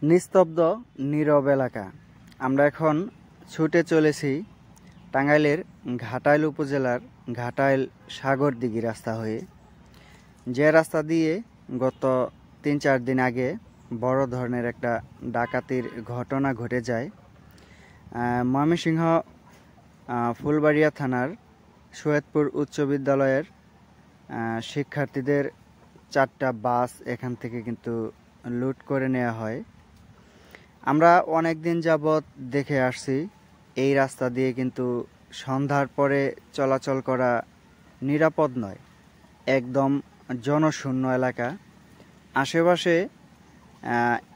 নিস্তব্ধ নীরব এলাকা। আমরা এখন ছুটে চলেছি টাঙ্গাইলের ঘাটাইল উপজেলার ঘাটাইল সাগরদিঘি রাস্তা হয়ে, যে রাস্তা দিয়ে গত ৩-৪ দিন আগে বড় ধরনের একটা ডাকাতির ঘটনা ঘটে যায়। ময়মনসিংহ ফুলবাড়িয়া থানার সৈয়দপুর উচ্চ বিদ্যালয়ের শিক্ষার্থীদের 4টা বাস এখান থেকে কিন্তু লুট করে নেওয়া হয়। আমরা অনেক দিন যাবৎ দেখে আসছি এই রাস্তা দিয়ে কিন্তু সন্ধ্যার পরে চলাচল করা নিরাপদ নয়, একদম জনশূন্য এলাকা। আশেপাশে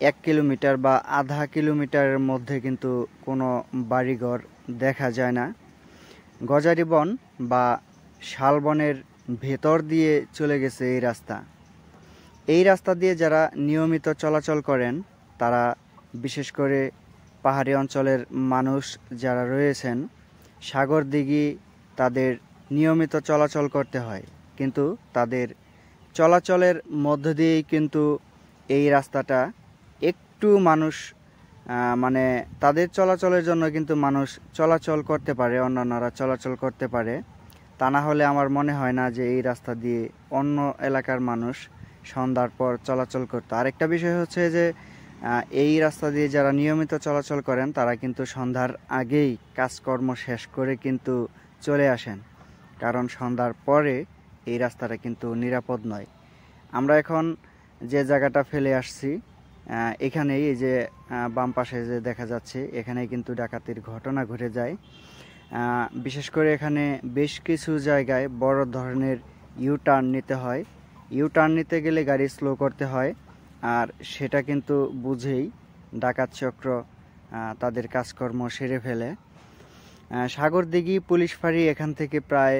1 কিলোমিটার বা আধা কিলোমিটারের মধ্যে কিন্তু কোনো বাড়িঘর দেখা যায় না। গজারি বন বা শালবনের ভেতর দিয়ে চলে গেছে এই রাস্তা। এই রাস্তা দিয়ে যারা নিয়মিত চলাচল করেন, তারা বিশেষ করে পাহাড়ি অঞ্চলের মানুষ যারা রয়েছেন, সাগরদিঘি তাদের নিয়মিত চলাচল করতে হয়, কিন্তু তাদের চলাচলের মধ্য দিয়েই কিন্তু এই রাস্তাটা একটু মানুষ মানে তাদের চলাচলের জন্য কিন্তু মানুষ চলাচল করতে পারে, অন্যান্যরা চলাচল করতে পারে। তা না হলে আমার মনে হয় না যে এই রাস্তা দিয়ে অন্য এলাকার মানুষ সন্ধ্যার পর চলাচল করতো। আরেকটা বিষয় হচ্ছে যে এই রাস্তা দিয়ে যারা নিয়মিত চলাচল করেন, তারা কিন্তু সন্ধ্যার আগেই কাজকর্ম শেষ করে কিন্তু চলে আসেন, কারণ সন্ধ্যার পরে এই রাস্তাটা কিন্তু নিরাপদ নয়। আমরা এখন যে জায়গাটা ফেলে আসছি, এখানেই এই যে বাম পাশে যে দেখা যাচ্ছে, এখানেই কিন্তু ডাকাতির ঘটনা ঘটে যায়। বিশেষ করে এখানে বেশ কিছু জায়গায় বড় ধরনের ইউ-টার্ন নিতে হয়। ইউ-টার্ন নিতে গেলে গাড়ি স্লো করতে হয়, আর সেটা কিন্তু বুঝেই ডাকাত চক্র তাদের কাজকর্ম সেরে ফেলে। সাগরদিঘি পুলিশ ফাঁড়ি এখান থেকে প্রায়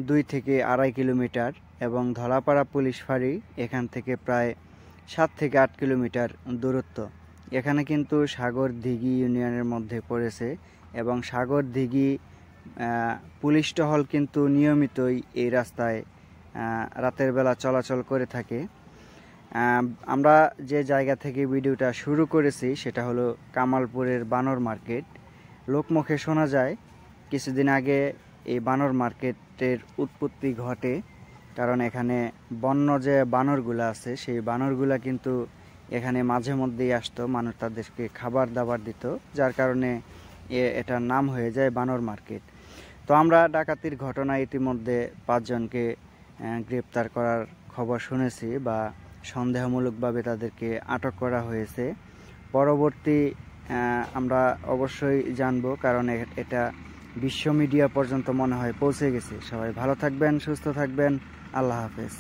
2 থেকে 2.5 কিলোমিটার এবং ধলাপাড়া পুলিশ ফাঁড়ি এখান থেকে প্রায় 7 থেকে 8 কিলোমিটার দূরত্ব। এখানে কিন্তু সাগরদিঘি ইউনিয়নের মধ্যে পড়েছে এবং সাগরদিঘি পুলিশ টহল কিন্তু নিয়মিতই এই রাস্তায় রাতের বেলা চলাচল করে থাকে। আমরা যে জায়গা থেকে ভিডিওটা শুরু করেছি সেটা হলো কামালপুরের বানর মার্কেট। লোকমুখে শোনা যায় কিছুদিন আগে এই বানর মার্কেটের উৎপত্তি ঘটে, কারণ এখানে বন্য যে বানরগুলো আছে সেই বানরগুলা কিন্তু এখানে মাঝে মধ্যেই আসতো, মানুষ তাদেরকে খাবার দাবার দিত, যার কারণে এটার নাম হয়ে যায় বানর মার্কেট। তো আমরা ডাকাতির ঘটনা ইতিমধ্যে 5 জনকে গ্রেপ্তার করার খবর শুনেছি বা সন্দেহমূলকভাবে তাদেরকে আটক করা হয়েছে। পরবর্তী আমরা অবশ্যই জানবো, কারণ এটা বিশ্ব মিডিয়া পর্যন্ত মনে হয় পৌঁছে গেছে। সবাই ভালো থাকবেন, সুস্থ থাকবেন। আল্লাহ হাফেজ।